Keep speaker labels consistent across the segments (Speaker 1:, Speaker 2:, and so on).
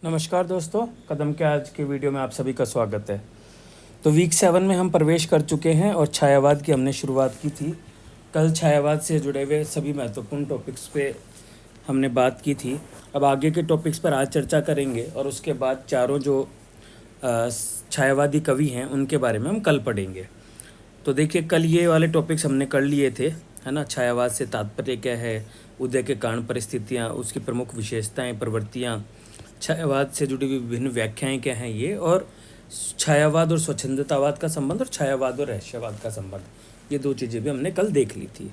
Speaker 1: नमस्कार दोस्तों, कदम के आज के वीडियो में आप सभी का स्वागत है। तो वीक 7 में हम प्रवेश कर चुके हैं और छायावाद की हमने शुरुआत की थी। कल छायावाद से जुड़े हुए सभी महत्वपूर्ण टॉपिक्स पे हमने बात की थी। अब आगे के टॉपिक्स पर आज चर्चा करेंगे और उसके बाद चारों जो छायावादी कवि हैं उनके बारे में हम कल पढ़ेंगे। तो देखिए, कल ये वाले टॉपिक्स हमने कर लिए थे, है ना। छायावाद से तात्पर्य क्या है, उदय के कारण परिस्थितियाँ, उसकी प्रमुख विशेषताएँ, प्रवृत्तियाँ, छायावाद से जुड़ी हुई विभिन्न व्याख्याएं क्या हैं ये, और छायावाद और स्वच्छंदतावाद का संबंध और छायावाद और रहस्यवाद का संबंध, ये दो चीज़ें भी हमने कल देख ली थी।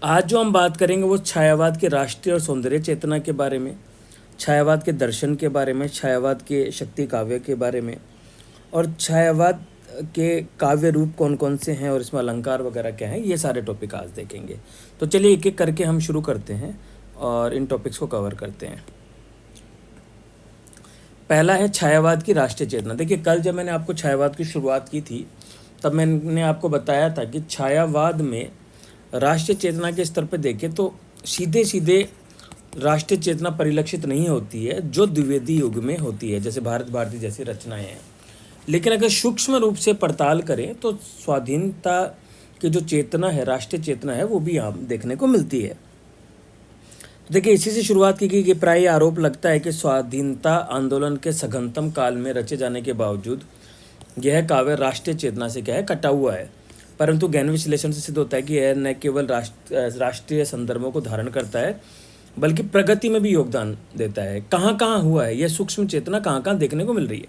Speaker 1: आज जो हम बात करेंगे वो छायावाद के राष्ट्रीय और सौंदर्य चेतना के बारे में, छायावाद के दर्शन के बारे में, छायावाद के शक्ति काव्य के बारे में, और छायावाद के काव्य रूप कौन कौन से हैं और इसमें अलंकार वगैरह क्या है, ये सारे टॉपिक आज देखेंगे। तो चलिए एक एक करके हम शुरू करते हैं और इन टॉपिक्स को कवर करते हैं। पहला है छायावाद की राष्ट्रीय चेतना। देखिए, कल जब मैंने आपको छायावाद की शुरुआत की थी तब मैंने आपको बताया था कि छायावाद में राष्ट्रीय चेतना के स्तर पर देखें तो सीधे सीधे राष्ट्रीय चेतना परिलक्षित नहीं होती है जो द्विवेदी युग में होती है, जैसे भारत भारती जैसी रचनाएं हैं। लेकिन अगर सूक्ष्म रूप से पड़ताल करें तो स्वाधीनता की जो चेतना है, राष्ट्रीय चेतना है, वो भी यहाँ देखने को मिलती है। देखिए, इसी से शुरुआत की गई कि प्राय आरोप लगता है कि स्वाधीनता आंदोलन के सघनतम काल में रचे जाने के बावजूद यह काव्य राष्ट्रीय चेतना से क्या है, कटा हुआ है। परंतु गहन विश्लेषण से सिद्ध होता है कि यह न केवल राष्ट्रीय संदर्भों को धारण करता है बल्कि प्रगति में भी योगदान देता है। कहाँ कहाँ हुआ है यह सूक्ष्म चेतना, कहाँ कहाँ देखने को मिल रही है।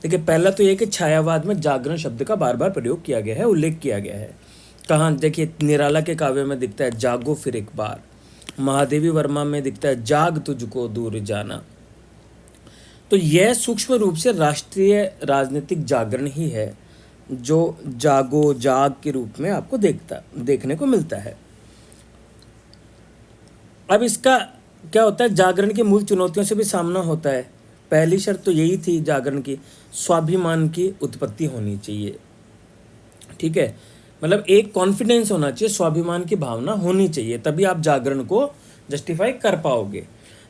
Speaker 1: देखिए, पहला तो यह कि छायावाद में जागरण शब्द का बार बार प्रयोग किया गया है, उल्लेख किया गया है। कहाँ, देखिए, निराला के काव्य में दिखता है जागो फिर एक बार, महादेवी वर्मा में दिखता है जाग तुझको दूर जाना। तो यह सूक्ष्म रूप से राष्ट्रीय राजनीतिक जागरण ही है जो जागो जाग के रूप में आपको देखने को मिलता है। अब इसका क्या होता है, जागरण की मूल चुनौतियों से भी सामना होता है। पहली शर्त तो यही थी जागरण की, स्वाभिमान की उत्पत्ति होनी चाहिए। ठीक है, मतलब एक कॉन्फिडेंस होना चाहिए, स्वाभिमान की भावना होनी चाहिए, तभी आप जागरण को जस्टिफाई कर पाओगे।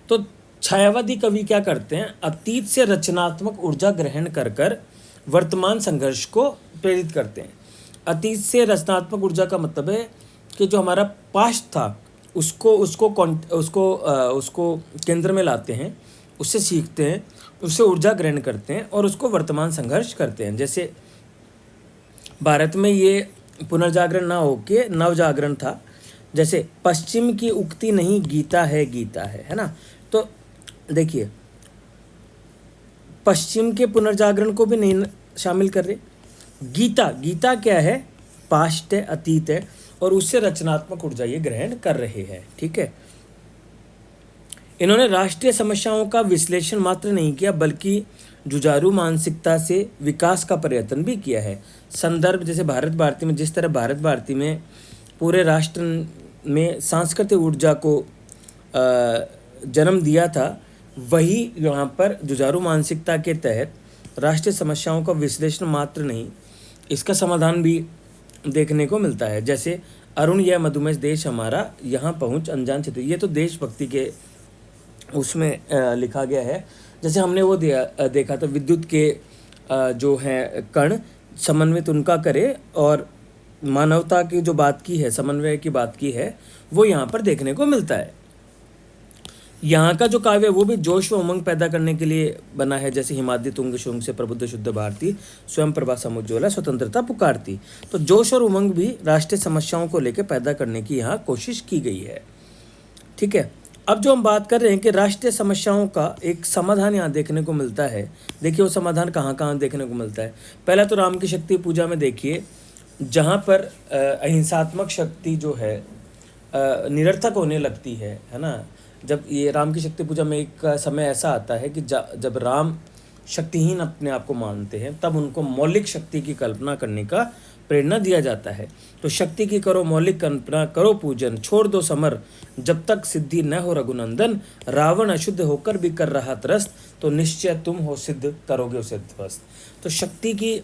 Speaker 1: तो छायावादी कवि क्या करते हैं, अतीत से रचनात्मक ऊर्जा ग्रहण कर कर वर्तमान संघर्ष को प्रेरित करते हैं। अतीत से रचनात्मक ऊर्जा का मतलब है कि जो हमारा पास्ट था उसको केंद्र में लाते हैं, उससे सीखते हैं, उससे ऊर्जा ग्रहण करते हैं और उसको वर्तमान संघर्ष करते हैं। जैसे भारत में ये पुनर्जागरण ना होके नवजागरण था। जैसे पश्चिम की उक्ति नहीं गीता है ना। तो देखिए, पश्चिम के पुनर्जागरण को भी नहीं शामिल कर रहे। गीता क्या है, पास्ट है, अतीत है, और उससे रचनात्मक ऊर्जा ये ग्रहण कर रहे हैं। ठीक है, इन्होंने राष्ट्रीय समस्याओं का विश्लेषण मात्र नहीं किया बल्कि जुझारू मानसिकता से विकास का प्रयत्न भी किया है। संदर्भ, जैसे भारत भारती में, जिस तरह भारत भारती में पूरे राष्ट्र में सांस्कृतिक ऊर्जा को जन्म दिया था, वही यहाँ पर जुझारू मानसिकता के तहत राष्ट्रीय समस्याओं का विश्लेषण मात्र नहीं, इसका समाधान भी देखने को मिलता है। जैसे अरुण यह मधुमेह देश हमारा, यहाँ पहुँच अनजान क्षेत्र, ये तो देशभक्ति के उसमें लिखा गया है। जैसे हमने वो देखा था, विद्युत के जो हैं कण समन्वित उनका करे, और मानवता की जो बात की है, समन्वय की बात की है, वो यहाँ पर देखने को मिलता है। यहाँ का जो काव्य वो भी जोश व उमंग पैदा करने के लिए बना है। जैसे हिमाद्री तुंग शुंग से प्रबुद्ध शुद्ध भारती, स्वयं प्रभा समुज्ज्वला स्वतंत्रता पुकारती। तो जोश और उमंग भी राष्ट्रीय समस्याओं को लेकर पैदा करने की यहाँ कोशिश की गई है। ठीक है, अब जो हम बात कर रहे हैं कि राष्ट्रीय समस्याओं का एक समाधान यहाँ देखने को मिलता है। देखिए, वो समाधान कहाँ कहाँ देखने को मिलता है। पहला तो राम की शक्ति पूजा में देखिए, जहाँ पर अहिंसात्मक शक्ति जो है निरर्थक होने लगती है ना। जब ये राम की शक्ति पूजा में एक समय ऐसा आता है कि जब राम शक्तिहीन अपने आप को मानते हैं, तब उनको मौलिक शक्ति की कल्पना करने का प्रेरणा दिया जाता है। तो शक्ति की करो मौलिक कल्पना, करो पूजन, छोड़ दो समर, जब तक सिद्धि न हो रघुनंदन, रावण अशुद्ध होकर भी कर रहा त्रस्त, तो निश्चय तुम हो सिद्ध, करोगे उसे ध्वस्त। तो शक्ति की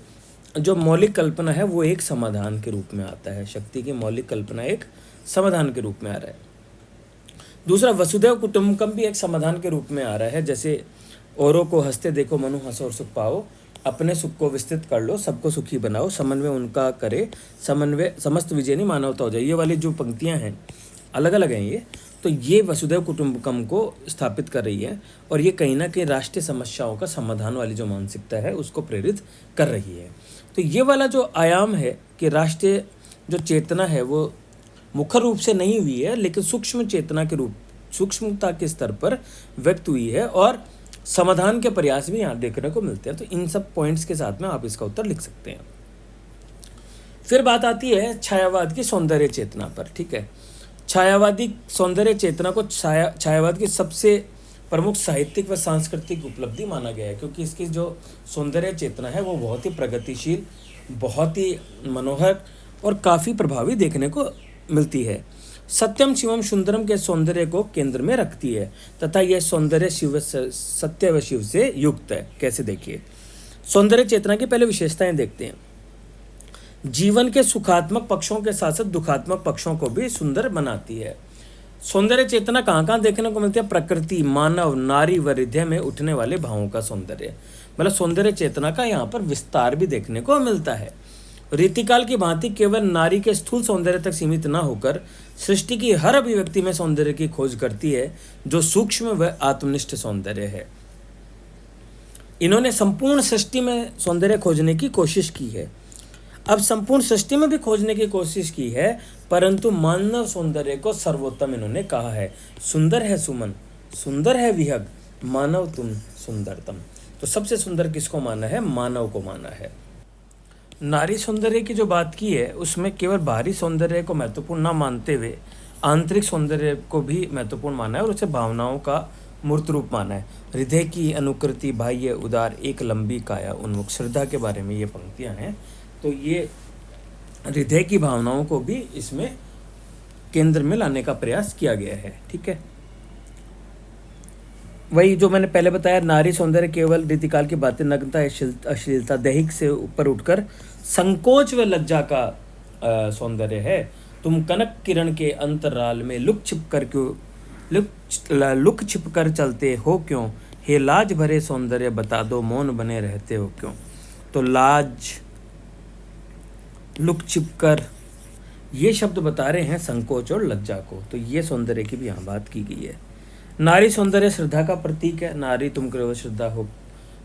Speaker 1: जो मौलिक कल्पना है वो एक समाधान के रूप में आता है। शक्ति की मौलिक कल्पना एक समाधान के रूप में आ रहा है। दूसरा, वसुधैव कुटुंबकम भी एक समाधान के रूप में आ रहा है। जैसे औरों को हंसते देखो मनु हंसो और सुख पाओ, अपने सुख को विस्तृत कर लो, सबको सुखी बनाओ, समन्वय उनका करे, समन्वय समस्त विजयनी मानवता हो जाए। ये वाली जो पंक्तियां हैं अलग अलग हैं ये, तो ये वसुधैव कुटुंबकम को स्थापित कर रही है और ये कहीं ना कहीं राष्ट्रीय समस्याओं का समाधान वाली जो मानसिकता है उसको प्रेरित कर रही है। तो ये वाला जो आयाम है कि राष्ट्रीय जो चेतना है वो मुख्य रूप से नहीं हुई है, लेकिन सूक्ष्म चेतना के रूप, सूक्ष्मता के स्तर पर व्यक्त हुई है और समाधान के प्रयास भी यहाँ देखने को मिलते हैं। तो इन सब पॉइंट्स के साथ में आप इसका उत्तर लिख सकते हैं। फिर बात आती है छायावाद की सौंदर्य चेतना पर। ठीक है, छायावादी सौंदर्य चेतना को छायावाद की सबसे प्रमुख साहित्यिक व सांस्कृतिक उपलब्धि माना गया है, क्योंकि इसकी जो सौंदर्य चेतना है वो बहुत ही प्रगतिशील, बहुत ही मनोहर और काफ़ी प्रभावी देखने को मिलती है। सत्यम शिवम सुंदरम के सौंदर्य को केंद्र में रखती है तथा यह सौंदर्य सत्य व शिव से युक्त है। कैसे, देखिए सौंदर्य चेतना की पहले विशेषताएं देखते हैं। जीवन के सुखात्मक पक्षों के साथ साथ दुखात्मक पक्षों को भी सुंदर बनाती है। सौंदर्य चेतना कहाँ कहाँ देखने को मिलती है? प्रकृति, मानव, नारी व हृदय में उठने वाले भावों का सौंदर्य, मतलब सौंदर्य चेतना का यहाँ पर विस्तार भी देखने को मिलता है। रीतिकाल की भांति केवल नारी के स्थूल सौंदर्य तक सीमित न होकर सृष्टि की हर अभिव्यक्ति में सौंदर्य की खोज करती है, जो सूक्ष्म व आत्मनिष्ठ सौंदर्य है। इन्होंने संपूर्ण सृष्टि में सौंदर्य खोजने की कोशिश की है। अब संपूर्ण सृष्टि में भी खोजने की कोशिश की है, परंतु मानव सौंदर्य को सर्वोत्तम इन्होंने कहा है। सुंदर है सुमन, सुंदर है विहग, मानव तुम सुंदरतम। तो सबसे सुंदर किसको माना है? मानव को माना है। नारी सौंदर्य की जो बात की है उसमें केवल बाहरी सौंदर्य को महत्वपूर्ण न मानते हुए आंतरिक सौंदर्य को भी महत्वपूर्ण माना है और उसे भावनाओं का मूर्त रूप माना है। हृदय की अनुकृति, बाह्य उदार, एक लंबी काया उन्मुख, श्रद्धा के बारे में ये पंक्तियां हैं। तो ये हृदय की भावनाओं को भी इसमें केंद्र में लाने का प्रयास किया गया है। ठीक है, वही जो मैंने पहले बताया, नारी सौंदर्य केवल रीतिकाल की बातें, नग्नता, अश्लीलता, दैहिक से ऊपर उठकर संकोच व लज्जा का सौंदर्य है। तुम कनक किरण के अंतराल में लुक छिप कर चलते हो क्यों, हे लाज भरे सौंदर्य बता दो मौन बने रहते हो क्यों। तो लाज, लुक छिप कर, ये शब्द बता रहे हैं संकोच और लज्जा को। तो ये सौंदर्य की भी यहाँ बात की गई है। नारी सौंदर्य श्रद्धा का प्रतीक है। नारी तुम करो श्रद्धा हो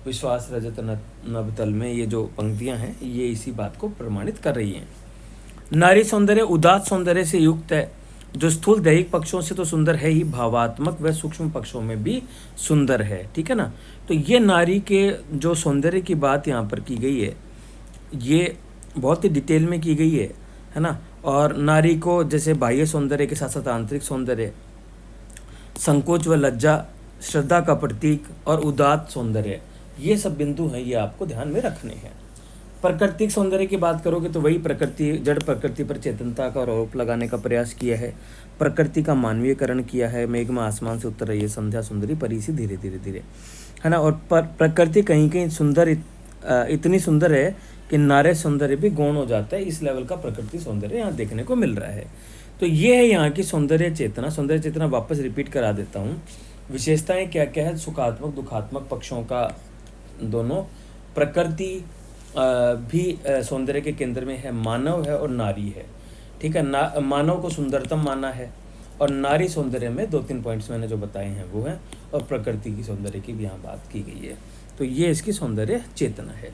Speaker 1: विश्वास रजत नवतल में, ये जो पंक्तियां हैं ये इसी बात को प्रमाणित कर रही हैं। नारी सौंदर्य उदात सौंदर्य से युक्त है, जो स्थूल दैहिक पक्षों से तो सुंदर है ही, भावात्मक व सूक्ष्म पक्षों में भी सुंदर है। ठीक है ना, तो ये नारी के जो सौंदर्य की बात यहाँ पर की गई है ये बहुत ही डिटेल में की गई है ना। और नारी को जैसे बाह्य सौंदर्य के साथ साथ आंतरिक सौंदर्य, संकोच व लज्जा, श्रद्धा का प्रतीक और उदात सौंदर्य, ये सब बिंदु हैं, ये आपको ध्यान में रखने हैं। प्राकृतिक सौंदर्य की बात करोगे तो वही प्रकृति, जड़ प्रकृति पर चेतनता का आरोप लगाने का प्रयास किया है। प्रकृति का मानवीयकरण किया है। मेघ में आसमान से उतर रही है संध्या सुंदरी परी सी धीरे धीरे धीरे, है ना। और प्रकृति कहीं कहीं सुंदर, इतनी सुंदर है कि नारे सौंदर्य भी गौण हो जाता है। इस लेवल का प्रकृति सौंदर्य यहाँ देखने को मिल रहा है। तो ये है यहाँ की सौंदर्य चेतना। सौंदर्य चेतना वापस रिपीट करा देता हूँ। विशेषताएं क्या क्या है? सुखात्मक दुखात्मक पक्षों का दोनों, प्रकृति भी सौंदर्य के केंद्र में है, मानव है और नारी है। ठीक है, मानव को सुंदरतम माना है और नारी सौंदर्य में 2-3 पॉइंट्स मैंने जो बताए हैं वो हैं, और प्रकृति की सौंदर्य की भी यहाँ बात की गई है। तो ये इसकी सौंदर्य चेतना है।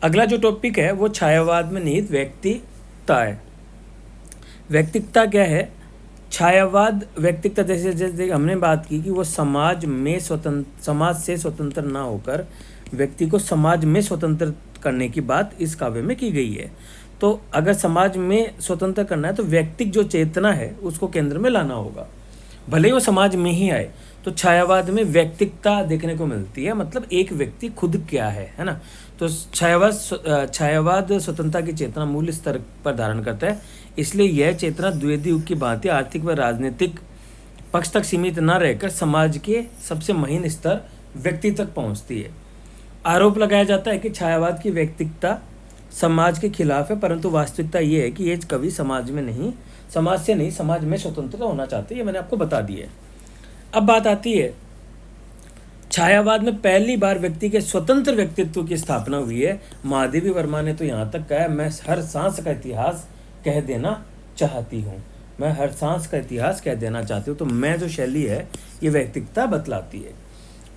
Speaker 1: अगला जो टॉपिक है वो छायावाद में निहित व्यक्तिकता है। व्यक्तिकता क्या है? छायावाद व्यक्तिकता, जैसे हमने बात की कि वो समाज से स्वतंत्र ना होकर व्यक्ति को समाज में स्वतंत्र करने की बात इस काव्य में की गई है। तो अगर समाज में स्वतंत्र करना है तो व्यक्तिक जो चेतना है उसको केंद्र में लाना होगा, भले ही वो समाज में ही आए। तो छायावाद में व्यक्तिकता देखने को मिलती है, मतलब एक व्यक्ति खुद क्या है ना। तो छायावाद स्वतंत्रता की चेतना मूल स्तर पर धारण करता है, इसलिए यह चेतना द्विवेदी युग की भांति आर्थिक व राजनीतिक पक्ष तक सीमित न रहकर समाज के सबसे महीन स्तर व्यक्ति तक पहुंचती है। आरोप लगाया जाता है कि छायावाद की व्यक्तिकता समाज के खिलाफ है, परंतु वास्तविकता ये है कि ये कभी समाज में नहीं, समाज से नहीं, समाज में स्वतंत्रता होना चाहते हैं, ये मैंने आपको बता दिया है। अब बात आती है छायावाद में पहली बार व्यक्ति के स्वतंत्र व्यक्तित्व की स्थापना हुई है। महादेवी वर्मा ने तो यहाँ तक कहा है, मैं हर सांस का इतिहास कह देना चाहती हूँ, मैं हर सांस का इतिहास कह देना चाहती हूँ। तो मैं जो शैली है ये व्यक्तिकता बतलाती है।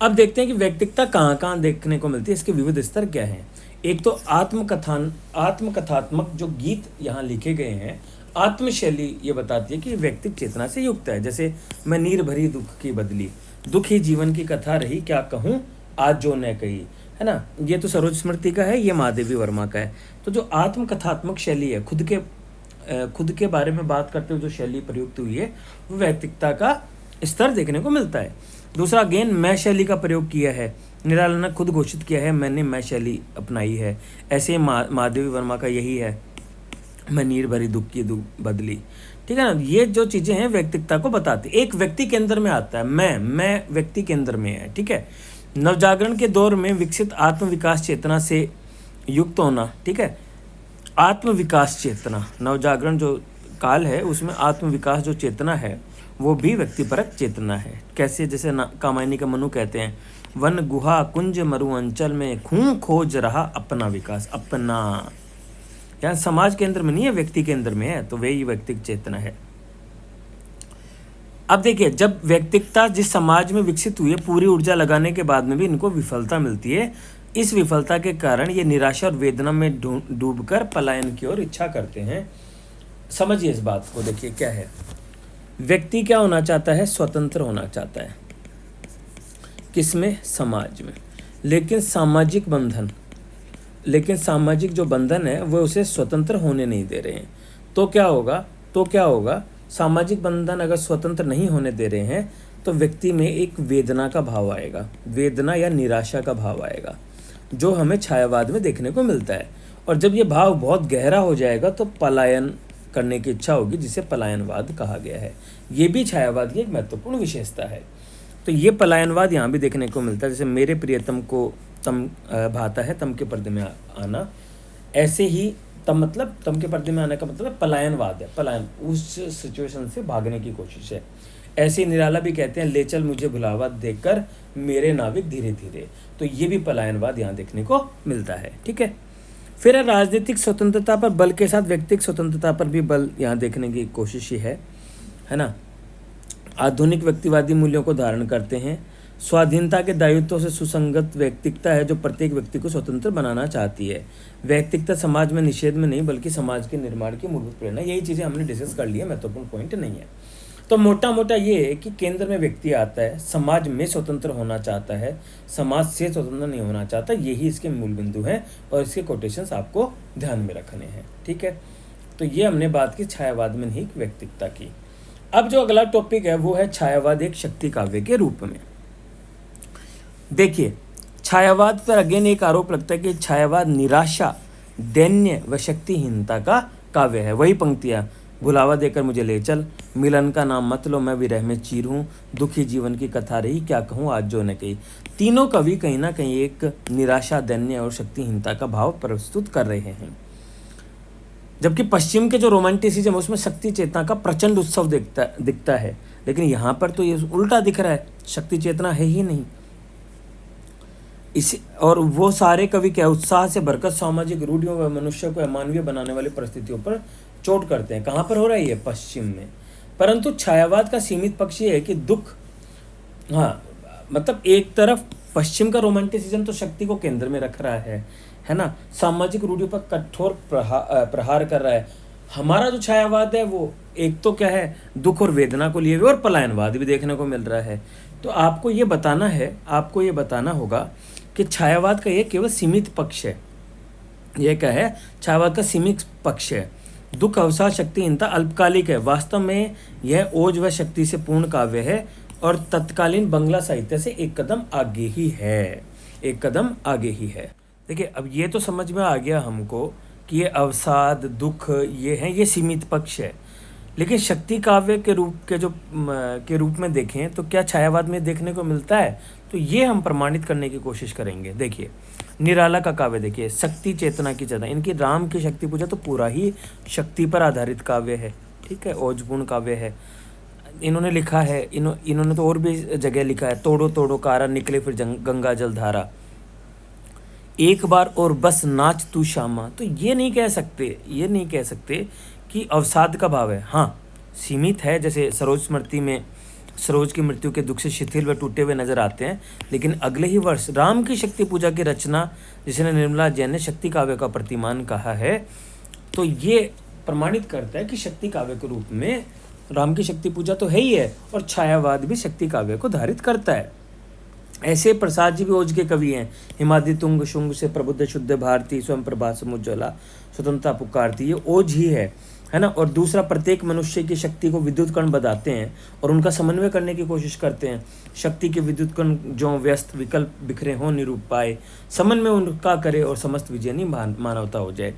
Speaker 1: अब देखते हैं कि व्यक्तिकता कहाँ कहाँ देखने को मिलती है, इसके विविध स्तर क्या हैं। एक तो आत्मकथात्मक जो गीत यहाँ लिखे गए हैं, आत्मशैली ये बताती है कि व्यक्तिक चेतना से युक्त है। जैसे मैं नीर भरी दुख की बदली, दुख ही जीवन की कथा रही, क्या कहूँ आज जो न कही, है ना। ये तो सरोज स्मृति का है, ये महादेवी वर्मा का है। तो जो आत्मकथात्मक शैली है, खुद के बारे में बात करते हुए जो शैली प्रयुक्त हुई है, वो व्यक्तिकता का स्तर देखने को मिलता है। दूसरा, अगेन मैं शैली का प्रयोग किया है। निराला ने खुद घोषित किया है, मैंने मैं शैली अपनाई है। ऐसे महादेवी वर्मा का यही है, मैं नीर भरी दुख की बदली, ठीक है ना। ये जो चीज़ें हैं व्यक्तिकता को बताती, एक व्यक्ति के अंदर में आता है, मैं व्यक्ति के अंदर में है, ठीक है। नवजागरण के दौर में विकसित आत्मविकास चेतना से युक्त होना, ठीक है। आत्मविकास चेतना, नवजागरण जो काल है उसमें आत्मविकास जो चेतना है वो भी व्यक्तिपरक चेतना है। कैसे, जैसे कामायनी का मनु कहते हैं, वन गुहा कुंज मरु अंचल में खूं खोज रहा अपना विकास, अपना, यहाँ समाज के अंदर में नहीं है, व्यक्ति के अंदर में है। तो वही व्यक्तिक चेतना है। अब देखिए, जब व्यक्तिकता जिस समाज में विकसित हुई है, पूरी ऊर्जा लगाने के बाद में भी इनको विफलता मिलती है। इस विफलता के कारण ये निराशा और वेदना में डूबकर पलायन की ओर इच्छा करते हैं। समझिए इस बात को, देखिए क्या है। व्यक्ति क्या होना चाहता है? स्वतंत्र होना चाहता है। किसमें? समाज में। लेकिन सामाजिक जो बंधन है वो उसे स्वतंत्र होने नहीं दे रहे हैं। तो क्या होगा? सामाजिक बंधन अगर स्वतंत्र नहीं होने दे रहे हैं तो व्यक्ति में एक वेदना का भाव आएगा, वेदना या निराशा का भाव आएगा, जो हमें छायावाद में देखने को मिलता है। और जब ये भाव बहुत गहरा हो जाएगा तो पलायन करने की इच्छा होगी, जिसे पलायनवाद कहा गया है। ये भी छायावाद की एक महत्वपूर्ण विशेषता है। तो ये पलायनवाद यहाँ भी देखने को मिलता है। जैसे मेरे प्रियतम को तम भाता है, तम के पर्दे में आना, ऐसे ही तम के पर्दे में आने का मतलब पलायनवाद है। पलायन, उस सिचुएशन से भागने की कोशिश है। ऐसे निराला भी कहते हैं, ले चल मुझे भुलावा देकर मेरे नाविक धीरे धीरे। तो ये भी पलायनवाद यहाँ देखने को मिलता है, ठीक है। फिर राजनीतिक स्वतंत्रता पर बल के साथ व्यक्तिगत स्वतंत्रता पर भी बल यहाँ देखने की कोशिश ही है ना। आधुनिक व्यक्तिवादी मूल्यों को धारण करते हैं। स्वाधीनता के दायित्वों से सुसंगत व्यक्तिकता है जो प्रत्येक व्यक्ति को स्वतंत्र बनाना चाहती है। व्यक्तिगता समाज में निषेध में नहीं बल्कि समाज के निर्माण की मूलभूत प्रेरणा। यही चीज़ें हमने डिस्कस कर ली है, महत्वपूर्ण पॉइंट नहीं है। तो मोटा ये है कि केंद्र में व्यक्ति आता है, समाज में स्वतंत्र होना चाहता है, समाज से स्वतंत्र नहीं होना चाहता। यही इसके मूल बिंदु हैं और इसके कोटेशंस आपको ध्यान में रखने हैं, ठीक है। तो ये हमने बात की छायावाद में नहीं व्यक्तिकता की। अब जो अगला टॉपिक है वो है छायावाद एक शक्ति काव्य के रूप में। देखिए, छायावाद पर अगेन एक आरोप लगता है कि छायावाद निराशा, दैन्य व शक्तिहीनता का काव्य है। वही पंक्तियाँ, भुलावा देकर मुझे ले चल, मिलन का नाम मत लो, मैं विरह में चीर हूँ, दुखी जीवन की कथा रही, क्या कहूँ आज जो न कही। तीनों कवि कहीं ना कहीं एक निराशा, दैन्य और शक्तिहीनता का भाव प्रस्तुत कर रहे हैं। जबकि पश्चिम के जो रोमांटिसिज्म उसमें शक्ति चेतना का प्रचंड उत्सव दिखता है, लेकिन यहाँ पर तो ये उल्टा दिख रहा है, शक्ति चेतना है ही नहीं। और वो सारे कवि क्या उत्साह से भरकर सामाजिक रूढ़ियों व मनुष्य को अमानवीय बनाने वाली परिस्थितियों पर चोट करते हैं। कहाँ पर हो रहा है ये? पश्चिम में। परंतु छायावाद का सीमित पक्ष ये है कि दुख, हाँ मतलब एक तरफ पश्चिम का रोमांटिसिज्म तो शक्ति को केंद्र में रख रहा है ना, सामाजिक रूढ़ियों पर कठोर प्रहार कर रहा है। हमारा जो छायावाद है वो एक तो क्या है, दुख और वेदना को लिए हुए, और पलायनवाद भी देखने को मिल रहा है। तो आपको ये बताना होगा कि छायावाद का ये केवल सीमित पक्ष है। ये क्या है? छायावाद का सीमित पक्ष है। दुख, अवसाद, शक्तिहीनता अल्पकालिक है। वास्तव में यह ओज व शक्ति से पूर्ण काव्य है और तत्कालीन बंगला साहित्य से एक कदम आगे ही है। देखिए, अब ये तो समझ में आ गया हमको कि ये अवसाद, दुख ये सीमित पक्ष है। लेकिन शक्ति काव्य के रूप में देखें तो क्या छायावाद में देखने को मिलता है? तो ये हम प्रमाणित करने की कोशिश करेंगे। देखिए, निराला का काव्य देखिए, शक्ति चेतना की चेतना, इनकी राम की शक्ति पूजा तो पूरा ही शक्ति पर आधारित काव्य है। ठीक है, ओजपूर्ण काव्य है। इन्होंने लिखा है, इन्होंने तो और भी जगह लिखा है, तोड़ो तोड़ो कारा निकले फिर गंगा जल धारा, एक बार और बस नाच तू श्यामा। तो ये नहीं कह सकते कि अवसाद का भाव है। हाँ, सीमित है, जैसे सरोज स्मृति में सरोज की मृत्यु के दुख से शिथिल व टूटे हुए नजर आते हैं, लेकिन अगले ही वर्ष राम की शक्ति पूजा की रचना, जिसने निर्मला जैन ने शक्ति काव्य का प्रतिमान कहा है, तो ये प्रमाणित करता है कि शक्ति काव्य के रूप में राम की शक्ति पूजा तो है ही है, और छायावाद भी शक्ति काव्य को धारित करता है। ऐसे प्रसाद जी भी ओज के कवि हैं। हिमाद्रि तुंग शुंग से प्रबुद्ध शुद्ध भारती, स्वयं प्रभा समुज्ज्वला स्वतंत्रता पुकारती, ये ओज ही है ना। और दूसरा, प्रत्येक मनुष्य की शक्ति को विद्युत कण बताते हैं और उनका समन्वय करने की कोशिश करते हैं। शक्ति के विद्युत कण जो व्यस्त विकल्प बिखरे हों निरूप पाए, समन्वय उनका करे और समस्त विजयनी मानवता हो जाए।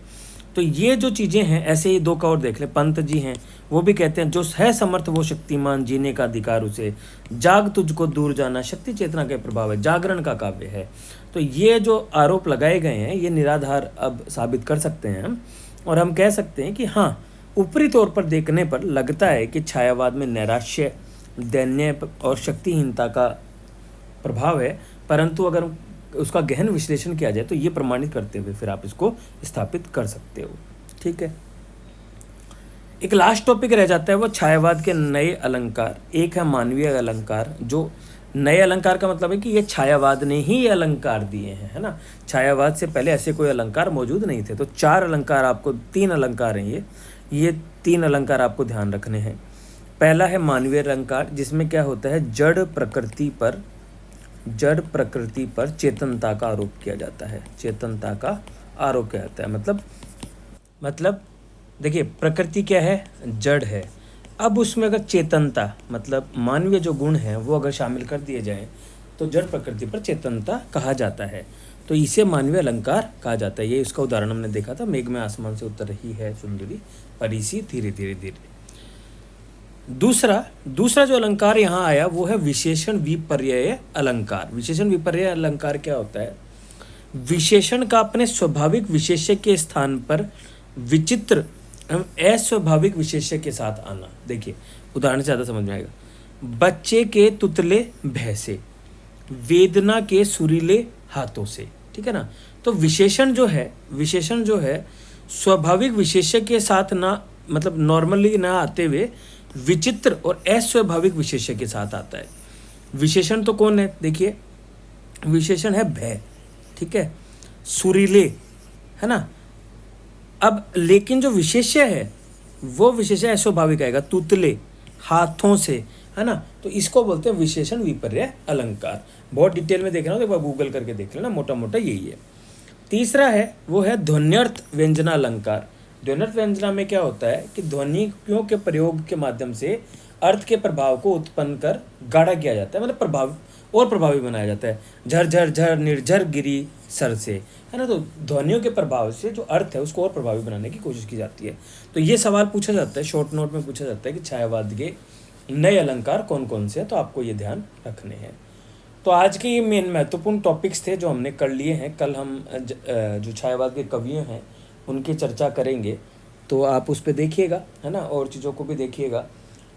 Speaker 1: तो ये जो चीज़ें हैं, ऐसे ही दो का और देख ले, पंत जी हैं, वो भी कहते हैं जो है समर्थ वो शक्तिमान, जीने का अधिकार उसे, जाग तुझको दूर जाना, शक्ति चेतना के प्रभाव है, जागरण का काव्य है। तो ये जो आरोप लगाए गए हैं ये निराधार अब साबित कर सकते हैं हम, और हम कह सकते हैं कि हाँ, ऊपरी तौर पर देखने पर लगता है कि छायावाद में नैराश्य, दैन्य और शक्तिहीनता का प्रभाव है, परंतु अगर उसका गहन विश्लेषण किया जाए तो ये प्रमाणित करते हुए फिर आप इसको स्थापित कर सकते हो। ठीक है, एक लास्ट टॉपिक रह जाता है वो छायावाद के नए अलंकार। एक है मानवीय अलंकार, जो नए अलंकार का मतलब है कि ये छायावाद ने ही ये अलंकार दिए हैं, है ना। छायावाद से पहले ऐसे कोई अलंकार मौजूद नहीं थे। तो 4 अलंकार आपको, 3 अलंकार हैं ये 3 अलंकार आपको ध्यान रखने हैं। पहला है मानवीय अलंकार, जिसमें क्या होता है, जड़ प्रकृति पर चेतनता का आरोप किया जाता है। चेतनता का आरोप किया जाता है मतलब देखिए, प्रकृति क्या है, जड़ है। अब उसमें अगर चेतनता मतलब मानवीय जो गुण हैं वो अगर शामिल कर दिए जाएं तो जड़ प्रकृति पर चेतनता कहा जाता है। तो इसे मानवीय अलंकार कहा जाता है। ये इसका उदाहरण हमने देखा था, मेघ में आसमान से उतर रही है सुंदरी, परी सी धीरे धीरे धीरे। दूसरा जो अलंकार यहाँ आया वो है विशेषण विपर्यय अलंकार। विशेषण विपर्यय अलंकार क्या होता है, विशेषण का अपने स्वाभाविक विशेष्य के स्थान पर विचित्र अस्वाभाविक विशेष्य के साथ आना। देखिए, उदाहरण से ज़्यादा समझ में आएगा। बच्चे के तुतले भैंसे, वेदना के सुरीले हाथों से, ठीक है ना। तो विशेषण जो है स्वाभाविक विशेष्य के साथ ना, मतलब नॉर्मली ना आते हुए विचित्र और अस्वाभाविक विशेष्य के साथ आता है। विशेषण तो कौन है, देखिए, विशेषण है भय, ठीक है, सुरीले, है ना। अब लेकिन जो विशेष्य है वो विशेष्य अस्वाभाविक आएगा, तुतले, हाथों से, है ना। तो इसको बोलते हैं विशेषण विपर्यय अलंकार। बहुत डिटेल में देखना हो तो एक बार गूगल करके देख लेना, मोटा मोटा यही है। तीसरा है वो है ध्वन्यर्थ व्यंजना अलंकार। ध्वन्यर्थ व्यंजना में क्या होता है कि ध्वनियों के प्रयोग के माध्यम से अर्थ के प्रभाव को उत्पन्न कर गाढ़ा किया जाता है, मतलब प्रभावी बनाया जाता है। झर झर झर निर्झर गिरी सर से, है ना। तो ध्वनियों के प्रभाव से जो अर्थ है उसको और प्रभावी बनाने की कोशिश की जाती है। तो ये सवाल पूछा जाता है, शॉर्ट नोट में पूछा जाता है कि छायावाद के नए अलंकार कौन कौन से हैं, तो आपको ये ध्यान रखने हैं। तो आज के ये मेन महत्वपूर्ण टॉपिक्स थे जो हमने कर लिए हैं। कल हम जो छायावाद के कवियों हैं उनकी चर्चा करेंगे, तो आप उस पर देखिएगा, है ना, और चीज़ों को भी देखिएगा।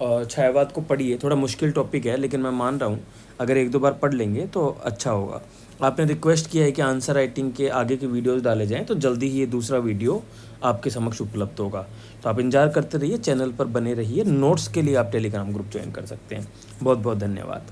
Speaker 1: और छायावाद को पढ़िए, थोड़ा मुश्किल टॉपिक है लेकिन मैं मान रहा हूँ अगर 1-2 बार पढ़ लेंगे तो अच्छा होगा। आपने रिक्वेस्ट किया है कि आंसर राइटिंग के आगे के वीडियोस डाले जाएं, तो जल्दी ही ये दूसरा वीडियो आपके समक्ष उपलब्ध होगा। तो आप इंतजार करते रहिए, चैनल पर बने रहिए। नोट्स के लिए आप टेलीग्राम ग्रुप ज्वाइन कर सकते हैं। बहुत बहुत धन्यवाद।